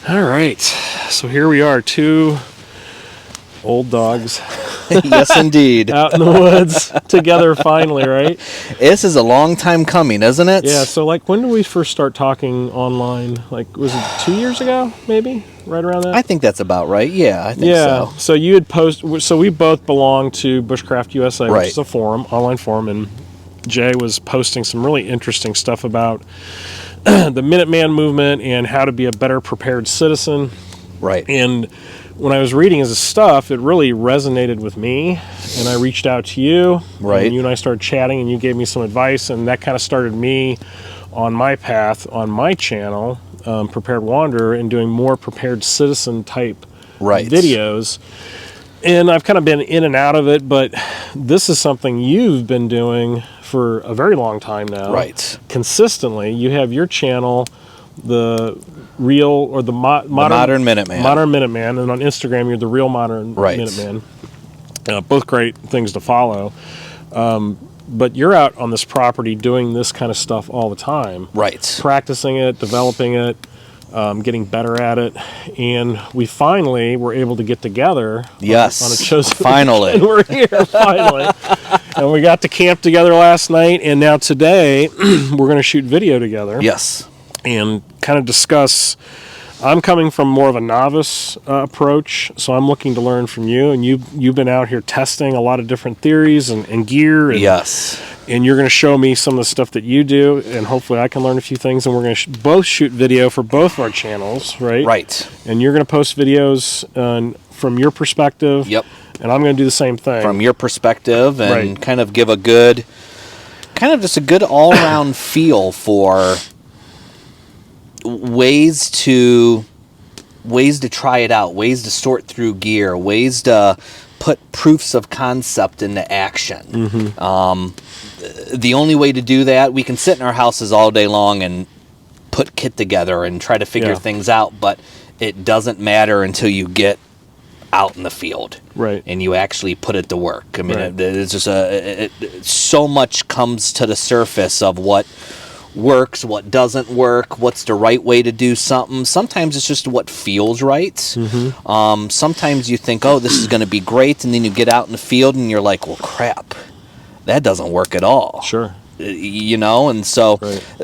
All right, so here we are, two old dogs. Yes, indeed. Out in the woods together finally, right? This is a long time coming, isn't it? Yeah, so like when did we first start talking online? Like, was it 2 years ago, maybe? Right around that? I think that's about right. Yeah, I think so. So you had so we both belong to Bushcraft USA, Right. which is a forum, online forum, and Jay was posting some really interesting stuff about the Minuteman movement and how to be a better prepared citizen. Right. And when I was reading his stuff, it really resonated with me, and I reached out to you. Right. And you and I started chatting, and you gave me some advice, and that kind of started me on my path on my channel, Prepared Wanderer, and doing more prepared citizen type videos. And I've kind of been in and out of it, but this is something you've been doing for a very long time now. Right. Consistently. You have your channel, the real or the modern Minuteman. Modern Minuteman, and on Instagram you're the real modern Minuteman. Both great things to follow. But you're out on this property doing this kind of stuff all the time. Right. Practicing it, developing it, getting better at it, and we finally were able to get together. Yes. On a chosen finally. And we're here finally. And we got to camp together last night, and now today we're going to shoot video together. Yes. And kind of discuss. I'm coming from more of a novice approach, so I'm looking to learn from you. And you've been out here testing a lot of different theories and gear. And, yes. And you're going to show me some of the stuff that you do, and hopefully I can learn a few things. And we're going to both shoot video for both of our channels, right? Right. And you're going to post videos from your perspective. Yep. And I'm going to do the same thing. From your perspective, and kind of give a good, just a good all-around feel for ways to try it out, ways to sort through gear, ways to put proofs of concept into action. Mm-hmm. The only way to do that, we can sit in our houses all day long and put kit together and try to figure things out, but it doesn't matter until you get out in the field, right? And you actually put it to work. I mean, it's just so much comes to the surface of what works, what doesn't work, what's the right way to do something. Sometimes it's just what feels right. Mm-hmm. Sometimes you think, oh, this is going to be great, and then you get out in the field and you're like, well, crap, that doesn't work at all. Sure. And so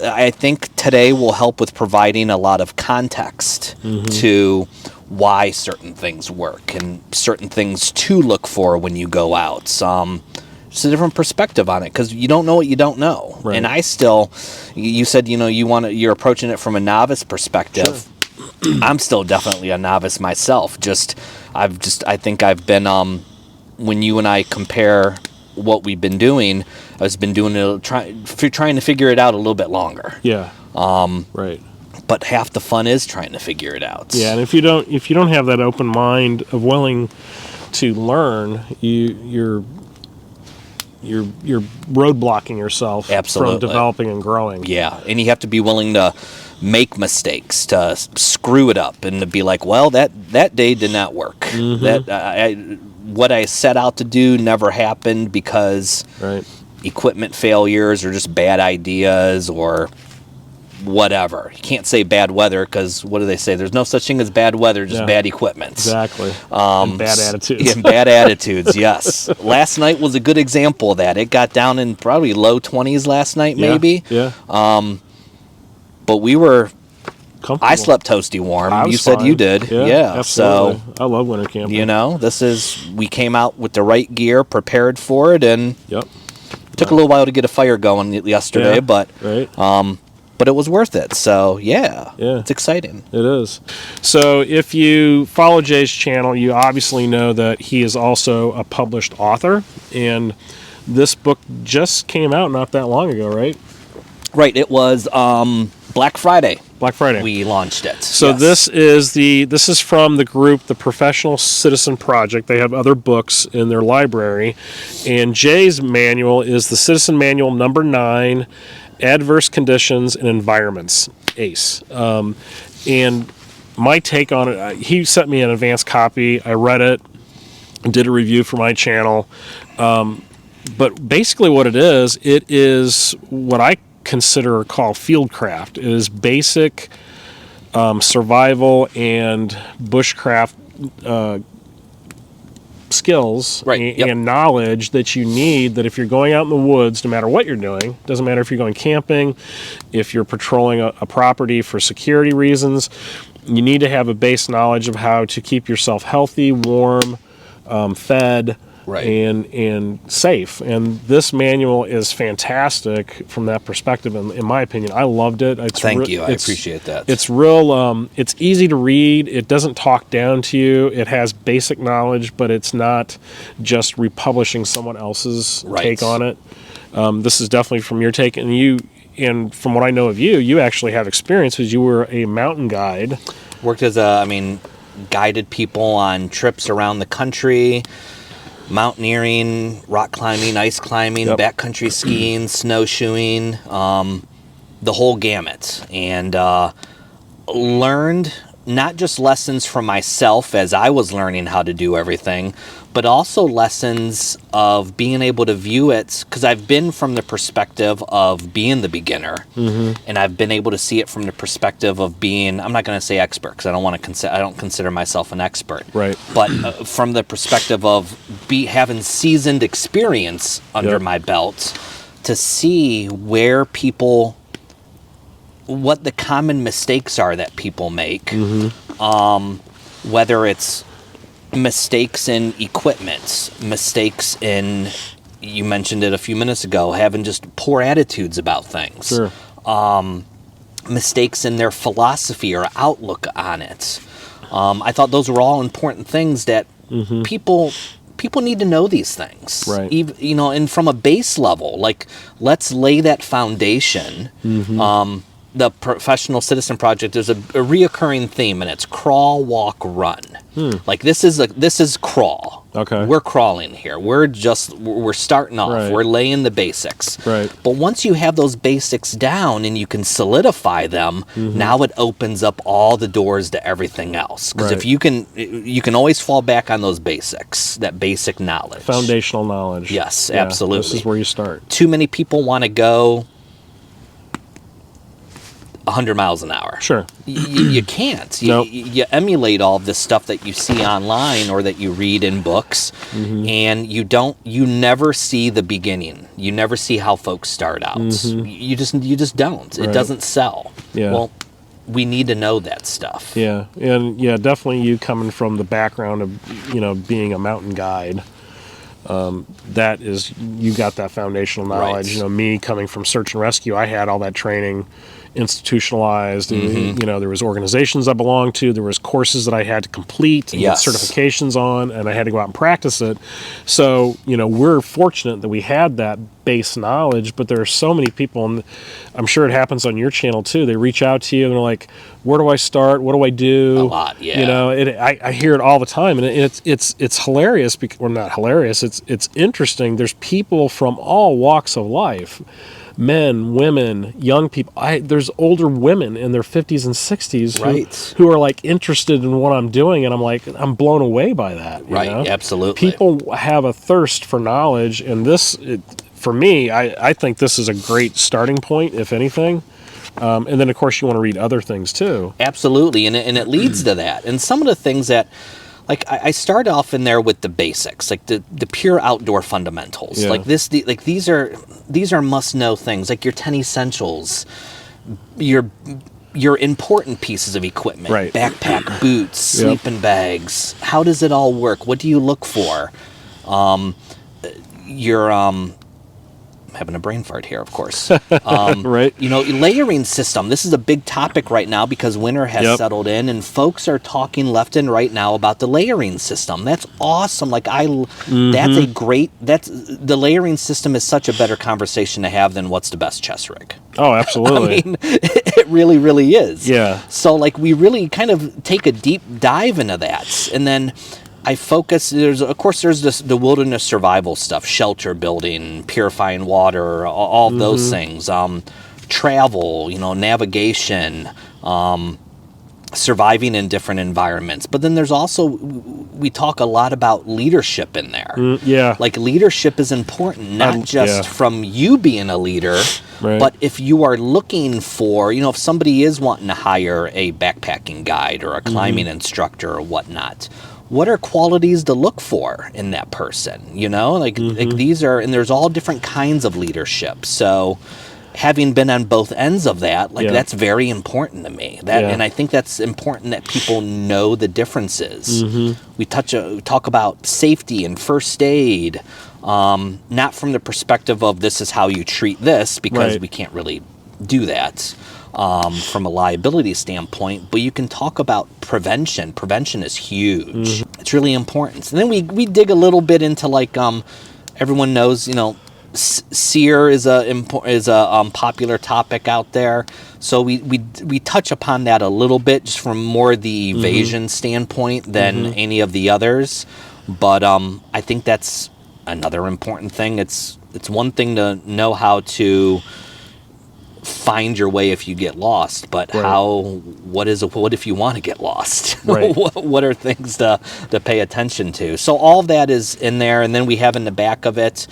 I think today will help with providing a lot of context to why certain things work and certain things to look for when you go out. It's a different perspective on it because you don't know what you don't know. Right. And I still, you said, you're approaching it from a novice perspective. Sure. I'm still definitely a novice myself. I think I've been, when you and I compare what we've been doing, I've been doing it, trying to figure it out a little bit longer. Yeah. Right. But half the fun is trying to figure it out. Yeah. And if you don't have that open mind of willing to learn, you're roadblocking yourself from developing and growing. Yeah, and you have to be willing to make mistakes, to screw it up, and to be like, well, that day did not work. Mm-hmm. What I set out to do never happened because equipment failures or just bad ideas or whatever. You can't say bad weather because what do they say? There's no such thing as bad weather, just bad equipment. Exactly. And bad attitudes. And bad attitudes, yes. Last night was a good example of that. It got down in probably low 20s last night, maybe. Yeah. But we were... I slept toasty warm. You said you did. Yeah. Absolutely. So I love winter camping. We came out with the right gear, prepared for it, and it took a little while to get a fire going yesterday, but it was worth it. So, it's exciting. It is. So, if you follow Jay's channel, you obviously know that he is also a published author, and this book just came out not that long ago, right? Right. It was Black Friday. Black Friday. We launched it. So this is from the group, the Professional Citizen Project. They have other books in their library, and Jay's manual is the Citizen Manual number 9. Adverse Conditions and Environments, ACE. And my take on it, he sent me an advanced copy. I read it, did a review for my channel. But basically what it is what I consider or call Fieldcraft. It is basic survival and bushcraft skills and knowledge that you need, that if you're going out in the woods, no matter what you're doing, doesn't matter if you're going camping, if you're patrolling a property for security reasons, you need to have a base knowledge of how to keep yourself healthy, warm, fed, and safe. And this manual is fantastic from that perspective. In my opinion, I loved it. Thank you. I appreciate that. It's real. It's easy to read. It doesn't talk down to you. It has basic knowledge, but it's not just republishing someone else's take on it. This is definitely from your take, and from what I know of you, you actually have experience because you were a mountain guide. Worked as guided people on trips around the country. Mountaineering, rock climbing, ice climbing, backcountry skiing, snowshoeing, the whole gamut. And learned not just lessons from myself as I was learning how to do everything, but also lessons of being able to view it, because I've been from the perspective of being the beginner, and I've been able to see it from the perspective of being, I'm not going to say expert, because I don't consider myself an expert, but from the perspective of having seasoned experience under my belt, to see where people, what the common mistakes are that people make, whether it's mistakes in equipment, mistakes in, you mentioned it a few minutes ago, having just poor attitudes about things, mistakes in their philosophy or outlook on it. I thought those were all important things that people need to know these things, Even, and from a base level, like, let's lay that foundation. The Professional Citizen Project, there's a reoccurring theme, and it's crawl, walk, run. Like, this is crawl. Okay. We're crawling here. We're starting off. We're laying the basics. Right. But once you have those basics down and you can solidify them, now it opens up all the doors to everything else. Because if you can always fall back on those basics, that basic knowledge. Foundational knowledge. Yes, absolutely. This is where you start. Too many people want to go 100 miles an hour. Sure. You can't. You emulate all of this stuff that you see online or that you read in books, and you never see the beginning. You never see how folks start out. You just don't. It doesn't sell. Well, we need to know that stuff. Yeah. And definitely you coming from the background of, being a mountain guide. That is, you got that foundational knowledge. Me coming from search and rescue, I had all that training institutionalized. And, there was organizations I belonged to. There was courses that I had to complete and get certifications on, and I had to go out and practice it. So, we're fortunate that we had that base knowledge, but there are so many people, and I'm sure it happens on your channel too. They reach out to you and they're like, where do I start? What do I do? A lot, yeah. I hear it all the time, and it's hilarious, or not hilarious. It's interesting. There's people from all walks of life. Men, women, young people. There's older women in their 50s and 60s who are like interested in what I'm doing, and I'm like, I'm blown away by that. You know? Absolutely. People have a thirst for knowledge, and for me, I think this is a great starting point, if anything. And then, of course, you want to read other things too. Absolutely, and it leads to that. And some of the things that, like, I start off in there with the basics, like the pure outdoor fundamentals. Like these are must-know things, like your 10 essentials, your important pieces of equipment, backpack, boots, sleeping bags. How does it all work? What do you look for? I'm having a brain fart here, of course. Layering system. This is a big topic right now because winter has settled in, and folks are talking left and right now about the layering system. That's awesome. Like the layering system is such a better conversation to have than what's the best chest rig. Oh, absolutely. I mean, it really, really is. Yeah. So, like, we really kind of take a deep dive into that, and then I focus. There's the wilderness survival stuff, shelter building, purifying water, all of those things. Travel, navigation, surviving in different environments. But then there's also, we talk a lot about leadership in there. Yeah. Like leadership is important, not just from you being a leader, right. but if you are looking for, if somebody is wanting to hire a backpacking guide or a climbing instructor or whatnot, what are qualities to look for in that person? Like these are, and there's all different kinds of leadership. So having been on both ends of that, that's very important to me. And I think that's important that people know the differences. We talk about safety and first aid, not from the perspective of this is how you treat this, because we can't really do that from a liability standpoint, but you can talk about prevention. Prevention is huge. It's really important. And then we dig a little bit into everyone knows, SEER is a popular topic out there, so we touch upon that a little bit, just from more the evasion standpoint than any of the others. But I think that's another important thing. It's one thing to know how to find your way if you get lost, but what if you want to get lost? What are things to pay attention to? So all of that is in there, and then we have in the back of it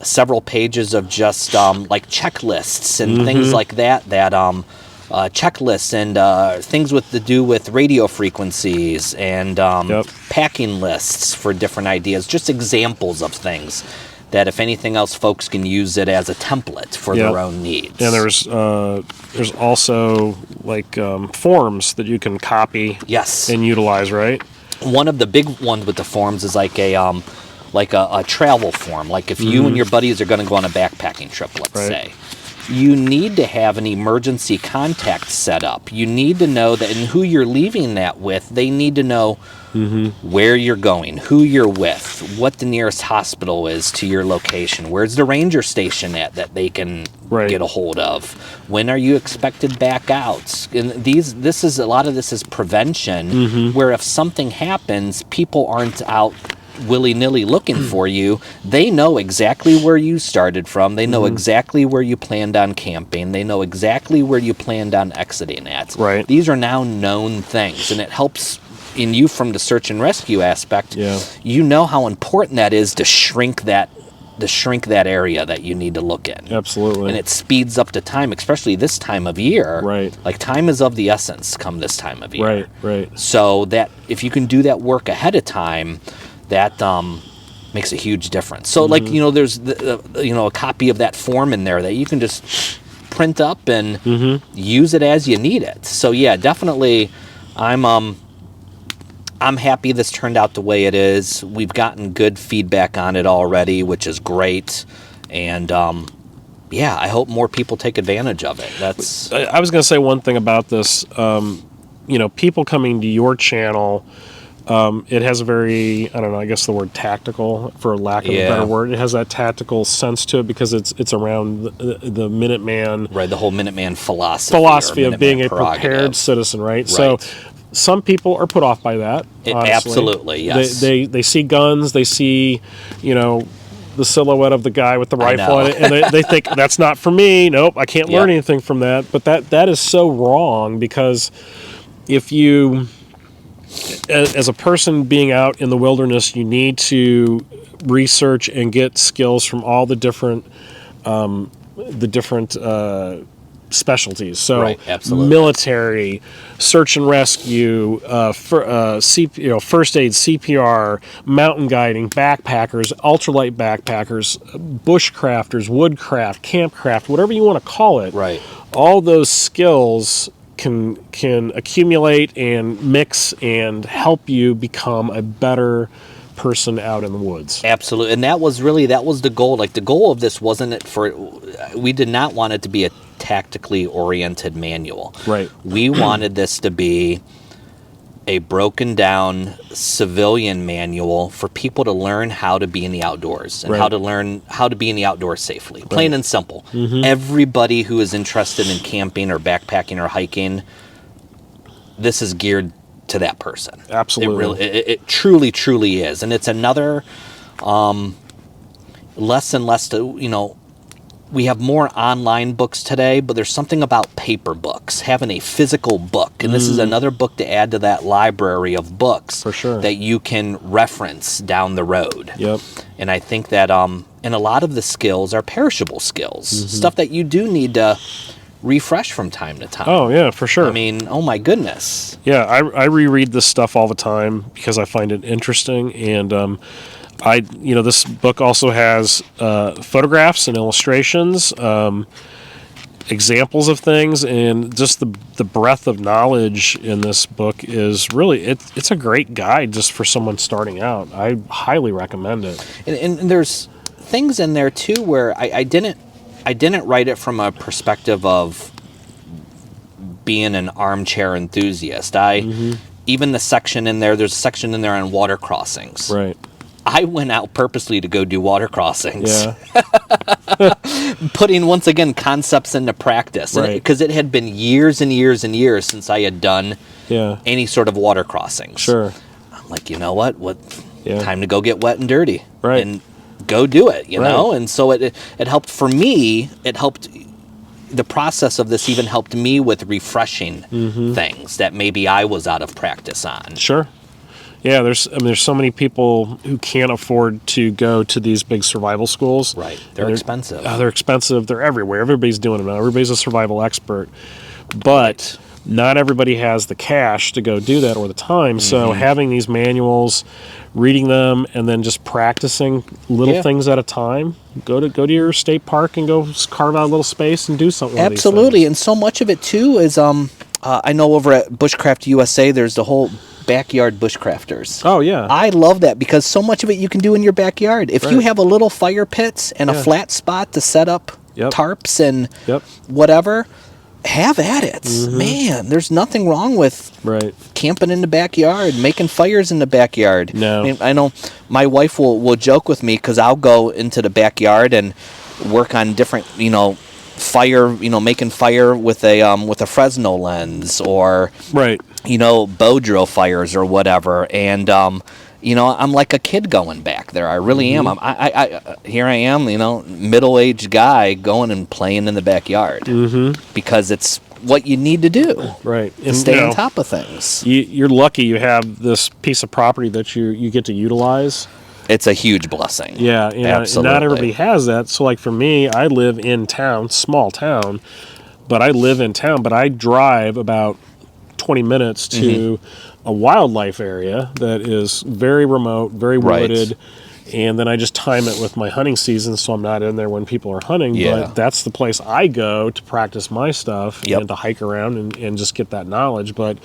several pages of just checklists and things like that checklists and things to do with radio frequencies and packing lists for different ideas, just examples of things that, if anything else, folks can use it as a template for their own needs. And there's also forms that you can copy and utilize, right? One of the big ones with the forms is like a travel form. Like if you and your buddies are going to go on a backpacking trip, let's say, you need to have an emergency contact set up. You need to know that, and who you're leaving that with, they need to know where you're going, who you're with, what the nearest hospital is to your location, where's the ranger station at that they can get a hold of, when are you expected back out. And a lot of this is prevention, where if something happens, people aren't out willy-nilly looking for you. They know exactly where you started from. They know exactly where you planned on camping. They know exactly where you planned on exiting at. These are now known things, and it helps in you from the search and rescue aspect. You know how important that is to shrink that area that you need to look in. Absolutely. And it speeds up the time, especially this time of year. Like time is of the essence come this time of year. So that if you can do that work ahead of time, that makes a huge difference. So there's a copy of that form in there that you can just print up and use it as you need it. So yeah, definitely I'm happy this turned out the way it is. We've gotten good feedback on it already, which is great. And I hope more people take advantage of it. I was going to say one thing about this. People coming to your channel, it has a very, I don't know, I guess the word tactical, for lack of a better word. It has that tactical sense to it because it's around the Minuteman. The whole Minuteman philosophy of being a prepared citizen, right? So some people are put off by that. Absolutely, yes. They see guns, they see, the silhouette of the guy with the rifle on it, and they think, that's not for me. Nope, I can't learn anything from that. But that is so wrong, because if you, as a person being out in the wilderness, you need to research and get skills from all the different specialties. So military, search and rescue, first aid, CPR, mountain guiding, backpackers, ultralight backpackers, bushcrafters, woodcraft, campcraft, whatever you want to call it. All those skills can accumulate and mix and help you become a better person out in the woods. Absolutely. And that was the goal. Like, the goal of this we did not want it to be a tactically oriented manual. We wanted this to be a broken down civilian manual for people to learn how to be in the outdoors and how to learn how to be in the outdoors safely. Plain and simple. Everybody who is interested in camping or backpacking or hiking, this is geared to that person. Absolutely. It truly, truly is. And it's another less and less to, we have more online books today, but there's something about paper books, having a physical book. And this is another book to add to that library of books For sure. that you can reference down the road. Yep. And I think that and a lot of the skills are perishable skills, stuff that you do need to refresh from time to time. Oh, yeah, for sure. I mean, oh my goodness. Yeah, I reread this stuff all the time because I find it interesting, and this book also has photographs and illustrations, examples of things, and just the breadth of knowledge in this book is really it's a great guide just for someone starting out. I highly recommend it. And there's things in there too where I didn't write it from a perspective of being an armchair enthusiast. Even the section in there's a section in there on water crossings. Right. I went out purposely to go do water crossings. Yeah. Putting, once again, concepts into practice. Right. Because it had been years and years and years since I had done Yeah. any sort of water crossings. Sure. I'm like, you know what? Yeah. Time to go get wet and dirty. Right. And go do it, you Right. know? And so it helped for me. It helped. The process of this even helped me with refreshing things that maybe I was out of practice on. Sure. Yeah, there's so many people who can't afford to go to these big survival schools. Right. They're expensive. They're expensive. They're everywhere. Everybody's doing them now. Everybody's a survival expert. But not everybody has the cash to go do that or the time. So having these manuals, reading them, and then just practicing little things at a time. Go to your state park and go carve out a little space and do something. Absolutely. And so much of it too is I know over at Bushcraft USA there's the whole backyard bushcrafters. Oh yeah. I love that because so much of it you can do in your backyard. If you have a little fire pit and a flat spot to set up tarps and whatever, have at it. Man, there's nothing wrong with camping in the backyard, making fires in the backyard. No. I mean, I know my wife will joke with me because I'll go into the backyard and work on different, fire, making fire with a Fresno lens or bow drill fires or whatever, and I'm like a kid going back there. I really am. Here I am, middle-aged guy going and playing in the backyard because it's what you need to do, right? To stay on top of things. You're lucky you have this piece of property that you get to utilize. It's a huge blessing. Yeah, absolutely. Not everybody has that. So, like for me, I live in town, small town, but I drive about 20 minutes to a wildlife area that is very remote, very wooded, and then I just time it with my hunting season so I'm not in there when people are hunting, but that's the place I go to practice my stuff and to hike around and just get that knowledge. But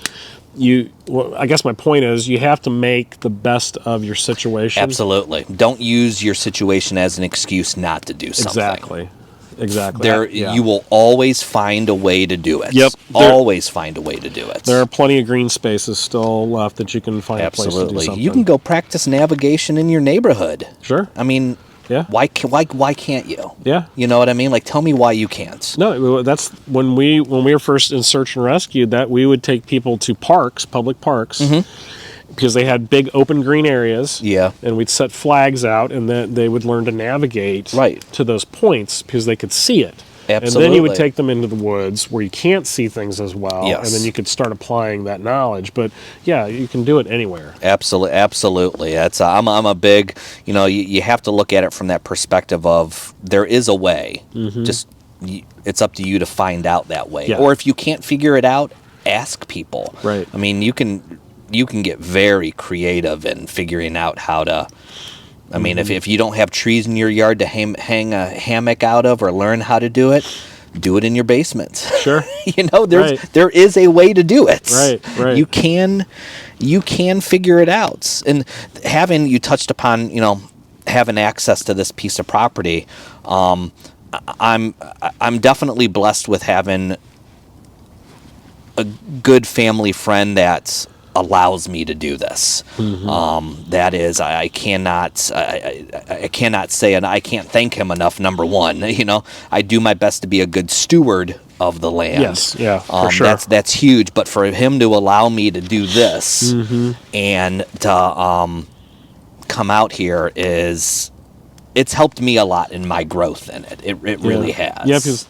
I guess my point is you have to make the best of your situation. Absolutely. Don't use your situation as an excuse not to do something. Exactly. You will always find a way to do it. Yep. Always find a way to do it. There are plenty of green spaces still left that you can find a place to do something. You can go practice navigation in your neighborhood. Sure. I mean, why can't you? Yeah. You know what I mean? Like, tell me why you can't. No, that's when we were first in search and rescue, that we would take people to public parks, because they had big open green areas. Yeah. And we'd set flags out, and then they would learn to navigate to those points because they could see it. Absolutely. And then you would take them into the woods where you can't see things as well, and then you could start applying that knowledge. But yeah, you can do it anywhere. Absolutely. That's I'm a big, you have to look at it from that perspective of there is a way. Just it's up to you to find out that way. Yeah. Or if you can't figure it out, ask people. Right. I mean, you can get very creative in figuring out how to. I mean, if you don't have trees in your yard to hang a hammock out of or learn how to do it in your basement. Sure. There is a way to do it. Right. You can figure it out. And you touched upon, having access to this piece of property. I'm definitely blessed with having a good family friend that allows me to do this. That is, I cannot say, and I can't thank him enough. Number one, I do my best to be a good steward of the land. Yes, yeah, for sure. That's huge. But for him to allow me to do this and to come out here is it's helped me a lot in my growth in it. It really has. Yeah, because